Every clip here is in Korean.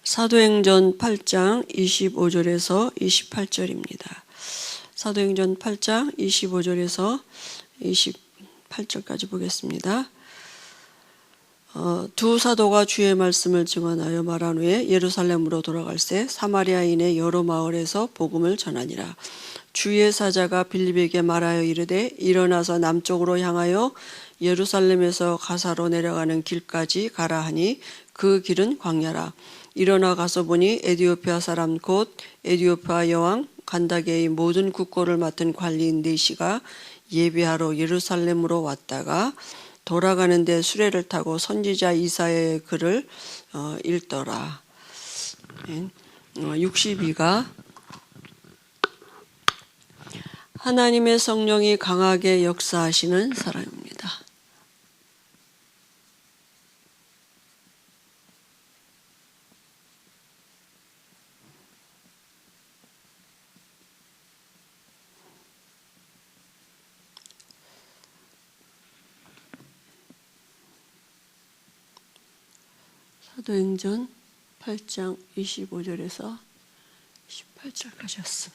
사도행전 8장 25절에서 28절입니다. 사도행전 8장 25절에서 28절까지 보겠습니다. 두 사도가 주의 말씀을 증언하여 말한 후에 예루살렘으로 돌아갈새 사마리아인의 여러 마을에서 복음을 전하니라. 주의 사자가 빌립에게 말하여 이르되 일어나서 남쪽으로 향하여 예루살렘에서 가사로 내려가는 길까지 가라 하니 그 길은 광야라. 일어나 가서 보니 에디오피아 사람 곧 에디오피아 여왕 간다게의 모든 국고를 맡은 관리인 네시가 예배하러 예루살렘으로 왔다가 돌아가는데 수레를 타고 선지자 이사야의 글을 읽더라. 62가 하나님의 성령이 강하게 역사하시는 사람입니다. 사도행전 8장 25절에서 18절까지였습니다.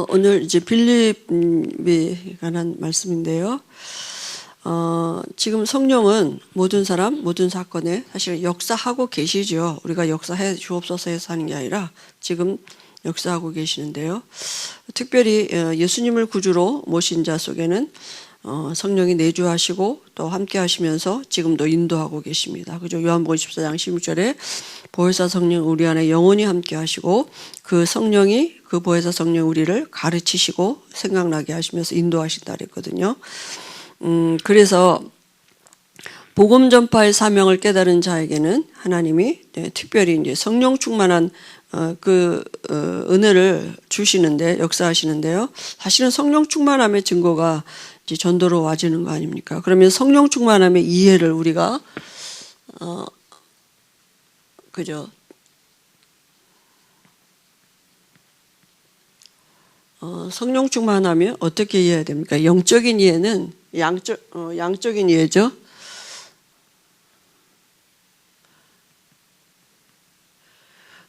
오늘 이제 빌립에 관한 말씀인데요. 지금 성령은 모든 사람, 모든 사건에 사실 역사하고 계시죠. 우리가 역사해 주옵소서 해서 하는 게 아니라 지금 역사하고 계시는데요. 특별히 예수님을 구주로 모신 자 속에는 성령이 내주하시고 또 함께 하시면서 지금도 인도하고 계십니다. 그죠? 요한복음 14장 16절에 보혜사 성령 우리 안에 영원히 함께 하시고 그 성령이 그 보혜사 성령 우리를 가르치시고 생각나게 하시면서 인도하신다 그랬거든요. 그래서 복음 전파의 사명을 깨달은 자에게는 하나님이 특별히 이제 성령 충만한 은혜를 주시는데 역사하시는데요. 사실은 성령 충만함의 증거가 이제 전도로 와지는 거 아닙니까? 그러면 성령 충만함의 이해를 우리가 그죠? 성령 충만하면 어떻게 이해해야 됩니까? 영적인 이해는 양적인 이해죠.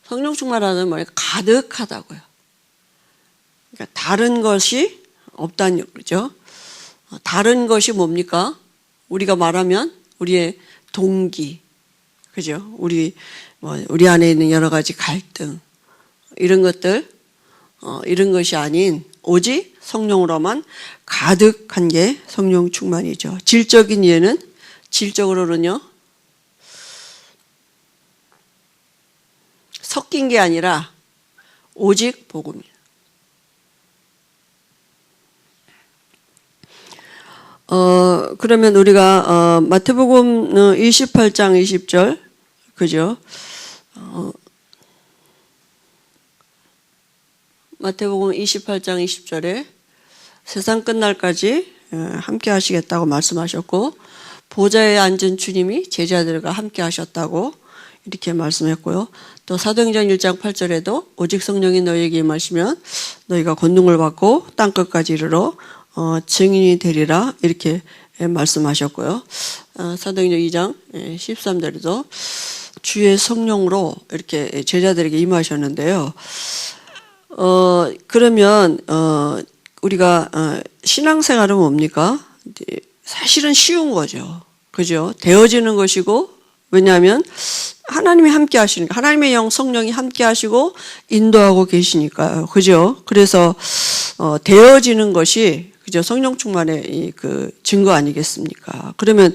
성령 충만하는 말이 가득하다고요. 그러니까 다른 것이 없다는 거죠. 다른 것이 뭡니까? 우리가 말하면 우리의 동기, 그죠? 우리 안에 있는 여러 가지 갈등, 이런 것들, 이런 것이 아닌 오직 성령으로만 가득한 게 성령 충만이죠. 질적인 이해는 질적으로는요, 섞인 게 아니라 오직 복음이에요. 그러면 우리가 마태복음 28장 20절 그죠? 마태복음 28장 20절에 세상 끝날까지 함께 하시겠다고 말씀하셨고 보좌에 앉은 주님이 제자들과 함께 하셨다고 이렇게 말씀했고요. 또 사도행전 1장 8절에도 오직 성령이 너희에게 임하시면 너희가 권능을 받고 땅끝까지 이르러 증인이 되리라 이렇게 말씀하셨고요. 사도행전 2장 13절에도 주의 성령으로 이렇게 제자들에게 임하셨는데요. 그러면 우리가 신앙생활은 뭡니까? 사실은 쉬운 거죠. 그죠? 되어지는 것이고 왜냐하면 하나님이 함께 하시니까 하나님의 영 성령이 함께 하시고 인도하고 계시니까요. 그죠? 그래서 되어지는 것이 그죠? 성령 충만의 그 증거 아니겠습니까? 그러면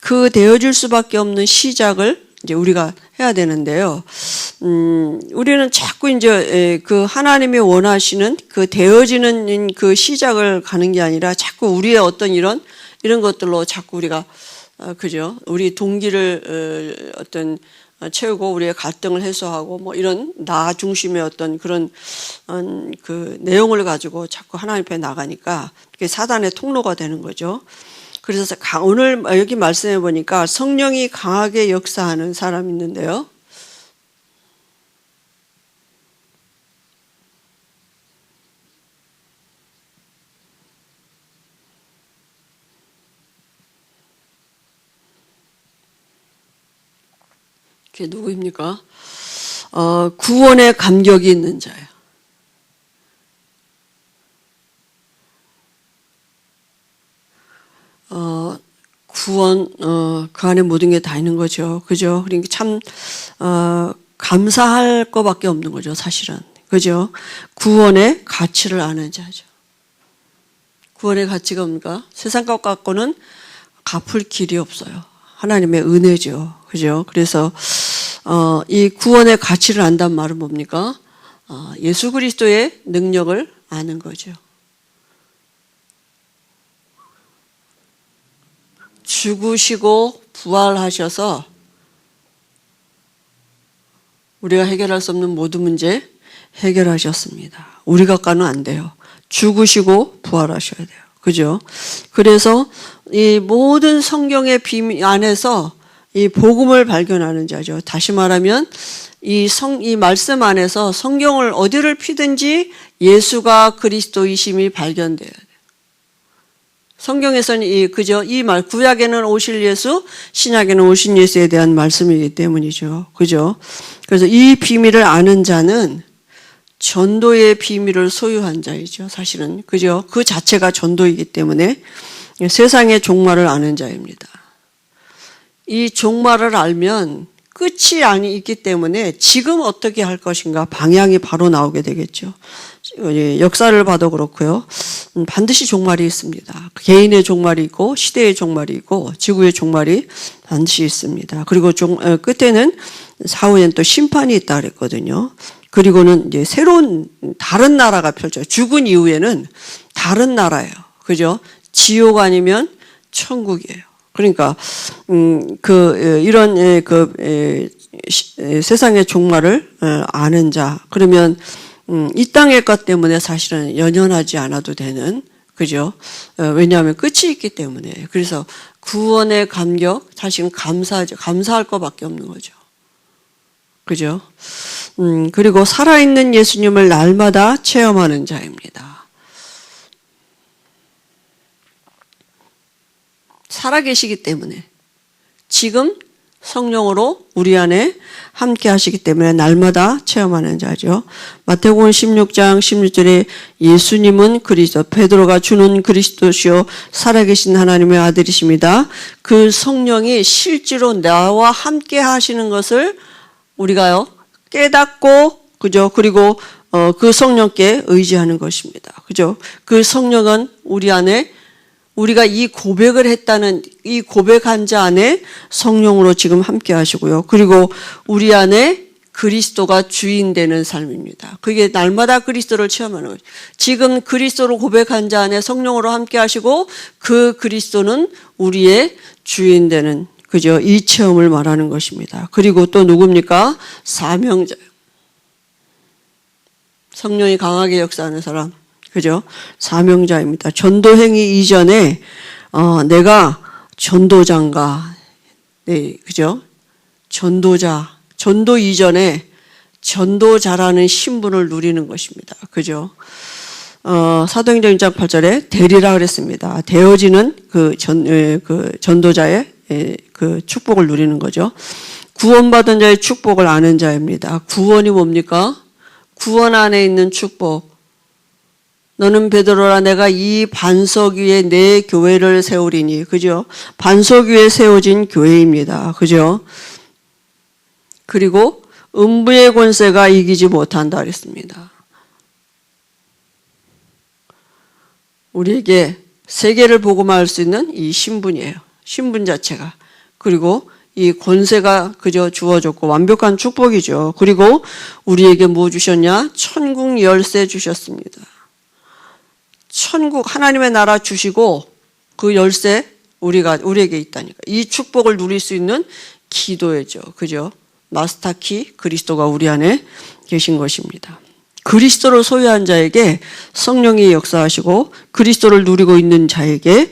그 되어질 수밖에 없는 시작을 이제 우리가 해야 되는데요. 우리는 자꾸 이제 그 하나님이 원하시는 그 되어지는 그 시작을 가는 게 아니라 자꾸 우리의 어떤 이런 것들로 자꾸 우리가 그죠? 우리 동기를 어떤 채우고 우리의 갈등을 해소하고 뭐 이런 나 중심의 어떤 그런 그 내용을 가지고 자꾸 하나님 앞에 나가니까 그게 사단의 통로가 되는 거죠. 그래서 오늘 여기 말씀해 보니까 성령이 강하게 역사하는 사람이 있는데요. 그게 누구입니까? 구원의 감격이 있는 자예요. 구원, 그 안에 모든 게 다 있는 거죠. 그죠? 그러니까 참, 감사할 것밖에 없는 거죠, 사실은. 그죠? 구원의 가치를 아는 자죠. 구원의 가치가 뭡니까? 세상 것 갖고는 갚을 길이 없어요. 하나님의 은혜죠. 그죠? 그래서, 이 구원의 가치를 안단 말은 뭡니까? 예수 그리스도의 능력을 아는 거죠. 죽으시고 부활하셔서 우리가 해결할 수 없는 모든 문제 해결하셨습니다. 우리가 가는 안 돼요. 죽으시고 부활하셔야 돼요. 그죠? 그래서 이 모든 성경의 비밀 안에서 이 복음을 발견하는 자죠. 다시 말하면 이 말씀 안에서 성경을 어디를 피든지 예수가 그리스도이심이 발견돼야 돼요. 성경에서는 이 말, 구약에는 오실 예수, 신약에는 오신 예수에 대한 말씀이기 때문이죠. 그죠? 그래서 이 비밀을 아는 자는 전도의 비밀을 소유한 자이죠. 사실은. 그죠? 그 자체가 전도이기 때문에 세상의 종말을 아는 자입니다. 이 종말을 알면 끝이 있기 때문에 지금 어떻게 할 것인가 방향이 바로 나오게 되겠죠. 역사를 봐도 그렇고요. 반드시 종말이 있습니다. 개인의 종말이 있고 시대의 종말이 있고 지구의 종말이 반드시 있습니다. 그리고 끝에는 사후에는 또 심판이 있다 그랬거든요. 그리고는 이제 새로운 다른 나라가 펼쳐요. 죽은 이후에는 다른 나라예요. 그죠? 지옥 아니면 천국이에요. 그러니까 이런 세상의 종말을 아는 자, 그러면 이 땅의 것 때문에 사실은 연연하지 않아도 되는, 그죠? 왜냐하면 끝이 있기 때문에. 그래서 구원의 감격, 사실은 감사할 것밖에 없는 거죠. 그죠? 그리고 살아있는 예수님을 날마다 체험하는 자입니다. 살아계시기 때문에 지금 성령으로 우리 안에 함께 하시기 때문에 날마다 체험하는 자죠. 마태복음 16장 16절에 예수님은 그리스도, 베드로가 주는 그리스도시요 살아계신 하나님의 아들이십니다. 그 성령이 실제로 나와 함께 하시는 것을 우리가요 깨닫고, 그죠? 그리고 그 성령께 의지하는 것입니다. 그죠? 그 성령은 우리 안에 우리가 이 고백을 했다는 이 고백한 자 안에 성령으로 지금 함께 하시고요. 그리고 우리 안에 그리스도가 주인 되는 삶입니다. 그게 날마다 그리스도를 체험하는 거죠. 지금 그리스도로 고백한 자 안에 성령으로 함께 하시고 그 그리스도는 우리의 주인 되는, 그죠? 이 체험을 말하는 것입니다. 그리고 또 누굽니까? 사명자. 성령이 강하게 역사하는 사람. 그죠? 사명자입니다. 전도 행위 이전에 내가 전도자인가, 네, 그죠? 전도자, 전도 이전에 전도자라는 신분을 누리는 것입니다. 그죠? 사도행전 1장 8절에 되리라 그랬습니다. 되어지는 그 전도자의 그 축복을 누리는 거죠. 구원받은 자의 축복을 아는 자입니다. 구원이 뭡니까? 구원 안에 있는 축복. 너는 베드로라, 내가 이 반석 위에 내 교회를 세우리니. 그죠? 반석 위에 세워진 교회입니다. 그죠? 그리고 음부의 권세가 이기지 못한다 그랬습니다. 우리에게 세계를 복음할 수 있는 이 신분이에요. 신분 자체가. 그리고 이 권세가 그저 주어졌고 완벽한 축복이죠. 그리고 우리에게 뭐 주셨냐? 천국 열쇠 주셨습니다. 천국 하나님의 나라 주시고 그 열쇠 우리에게 있다니까. 이 축복을 누릴 수 있는 기도회죠. 그죠? 마스터키 그리스도가 우리 안에 계신 것입니다. 그리스도를 소유한 자에게 성령이 역사하시고 그리스도를 누리고 있는 자에게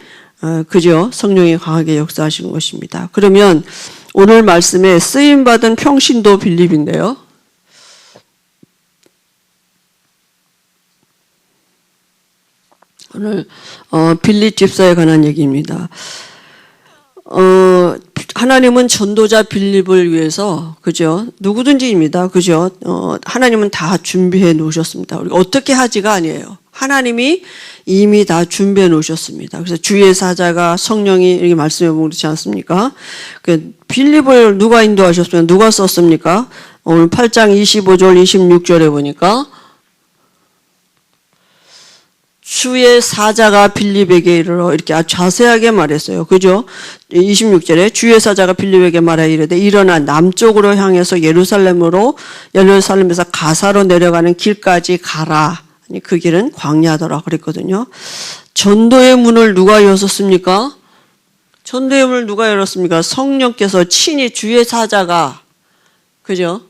그죠? 성령이 강하게 역사하시는 것입니다. 그러면 오늘 말씀에 쓰임받은 평신도 빌립인데요. 오늘 빌립 집사에 관한 얘기입니다. 하나님은 전도자 빌립을 위해서, 그죠? 누구든지입니다. 그죠? 하나님은 다 준비해 놓으셨습니다. 우리가 어떻게 하지가 아니에요. 하나님이 이미 다 준비해 놓으셨습니다. 그래서 주의 사자가 성령이 이렇게 말씀해 보고 그렇지 않습니까? 빌립을 누가 인도하셨습니까? 누가 썼습니까? 오늘 8장 25절 26절에 보니까 주의 사자가 빌립에게 이르러 이렇게 아주 자세하게 말했어요. 그죠? 26절에 주의 사자가 빌립에게 말하여 이르되 일어나 남쪽으로 향해서 예루살렘에서 가사로 내려가는 길까지 가라. 그 길은 광야더라 그랬거든요. 전도의 문을 누가 열었습니까? 전도의 문을 누가 열었습니까? 성령께서 친히 주의 사자가, 그죠?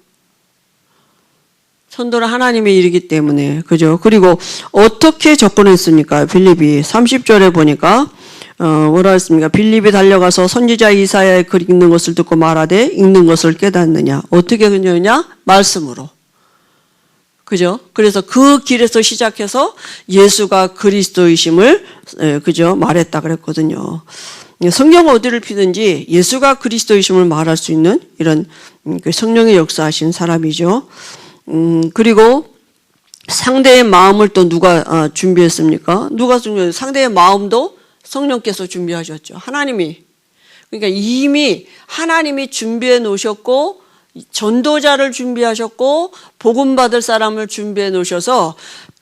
전도는 하나님의 일이기 때문에, 그죠? 그리고 어떻게 접근했습니까? 빌립이 30절에 보니까 뭐라 했습니까? 빌립이 달려가서 선지자 이사야의 글 읽는 것을 듣고 말하되 읽는 것을 깨닫느냐? 어떻게 그러냐? 말씀으로. 그죠? 그래서 그 길에서 시작해서 예수가 그리스도이심을, 그죠? 말했다 그랬거든요. 성경 어디를 피든지 예수가 그리스도이심을 말할 수 있는 이런 성령의 역사하신 사람이죠. 그리고 상대의 마음을 또 누가 준비했습니까? 누가 준비했어요? 상대의 마음도 성령께서 준비하셨죠. 하나님이. 그러니까 이미 하나님이 준비해 놓으셨고 전도자를 준비하셨고 복음 받을 사람을 준비해 놓으셔서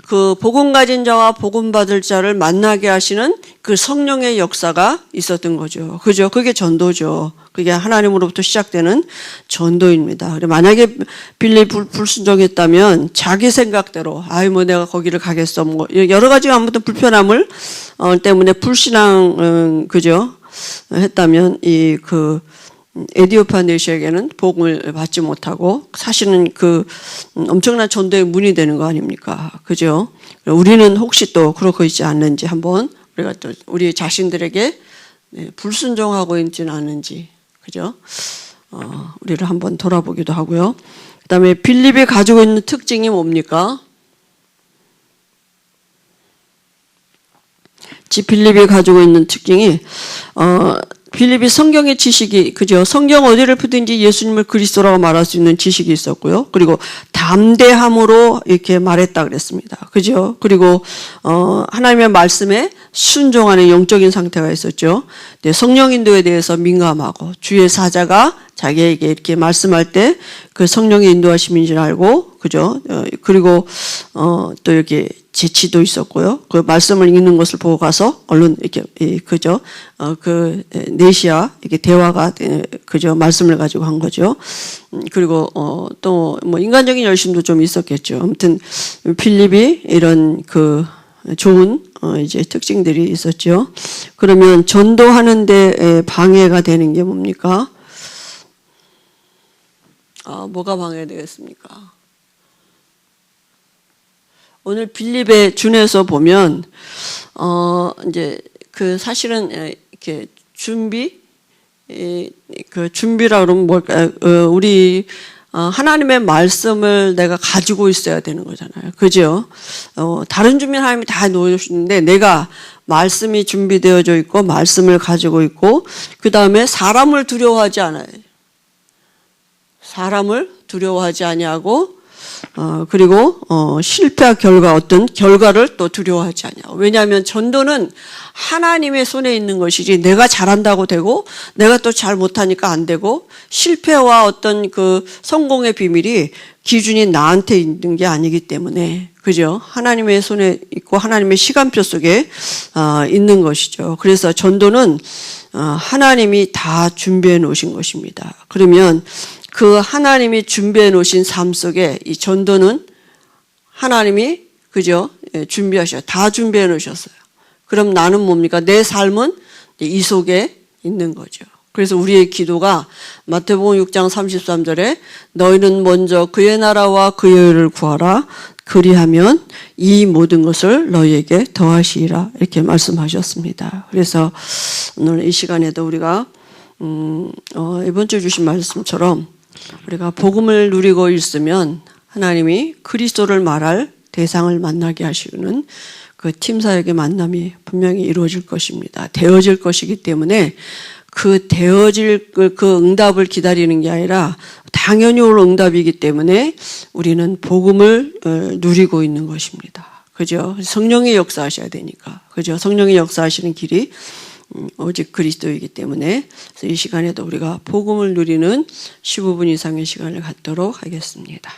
그 복음 가진 자와 복음 받을 자를 만나게 하시는 그 성령의 역사가 있었던 거죠. 그죠? 그게 전도죠. 그게 하나님으로부터 시작되는 전도입니다. 만약에 빌립 불순종했다면 자기 생각대로 뭐 내가 거기를 가겠어 뭐 여러 가지 아무튼 불편함을 때문에 불신앙 그죠? 했다면 에디오피아 내시에게는 복음을 받지 못하고 사실은 엄청난 전도의 문이 되는 거 아닙니까? 그죠? 우리는 혹시 또 그렇고 있지 않는지 한번 우리가 또 우리 자신들에게 불순종하고 있지는 않은지, 그죠? 우리를 한번 돌아보기도 하고요. 그 다음에 빌립이 가지고 있는 특징이 뭡니까? 빌립이 가지고 있는 특징이, 빌립이 성경의 지식이, 그죠? 성경 어디를 푸든지 예수님을 그리스도라고 말할 수 있는 지식이 있었고요. 그리고 담대함으로 이렇게 말했다 그랬습니다. 그죠? 그리고, 하나님의 말씀에 순종하는 영적인 상태가 있었죠. 성령 인도에 대해서 민감하고 주의 사자가 자기에게 이렇게 말씀할 때 그 성령의 인도하심인 줄 알고, 그죠? 그리고, 또 이렇게 재치도 있었고요. 그 말씀을 읽는 것을 보고 가서 얼른 이렇게, 그죠? 네시아, 이렇게 대화가, 그죠? 말씀을 가지고 한 거죠. 그리고, 또 뭐 인간적인 열심도 좀 있었겠죠. 아무튼, 빌립이 이런 좋은, 이제 특징들이 있었죠. 그러면 전도하는데 방해가 되는 게 뭡니까? 뭐가 방해되겠습니까? 오늘 빌립의 준에서 보면, 이제 사실은 이렇게 준비라 그러면 뭘까요? 우리, 하나님의 말씀을 내가 가지고 있어야 되는 거잖아요. 그죠? 다른 준비는 하나님이 다 놓으셨는데 내가 말씀이 준비되어져 있고 말씀을 가지고 있고 그 다음에 사람을 두려워하지 않아요. 사람을 두려워하지 아니하고 그리고 실패한 결과 어떤 결과를 또 두려워하지 아니하고 왜냐하면 전도는 하나님의 손에 있는 것이지 내가 잘한다고 되고 내가 또 잘 못하니까 안 되고 실패와 어떤 성공의 비밀이 기준이 나한테 있는 게 아니기 때문에 그죠? 하나님의 손에 있고 하나님의 시간표 속에 있는 것이죠. 그래서 전도는 하나님이 다 준비해 놓으신 것입니다. 그러면 그 하나님이 준비해 놓으신 삶 속에 이 전도는 하나님이 그죠? 준비하셔요. 다 준비해 놓으셨어요. 그럼 나는 뭡니까? 내 삶은 이 속에 있는 거죠. 그래서 우리의 기도가 마태복음 6장 33절에 너희는 먼저 그의 나라와 그의 의를 구하라. 그리하면 이 모든 것을 너희에게 더하시리라. 이렇게 말씀하셨습니다. 그래서 오늘 이 시간에도 우리가 이번 주에 주신 말씀처럼 우리가 복음을 누리고 있으면 하나님이 그리스도를 말할 대상을 만나게 하시는 그 팀사역의 만남이 분명히 이루어질 것입니다. 되어질 것이기 때문에 그 되어질 그 응답을 기다리는 게 아니라 당연히 올 응답이기 때문에 우리는 복음을 누리고 있는 것입니다. 그죠? 성령의 역사하셔야 되니까. 그죠? 성령의 역사하시는 길이 오직 그리스도이기 때문에 그래서 이 시간에도 우리가 복음을 누리는 15분 이상의 시간을 갖도록 하겠습니다.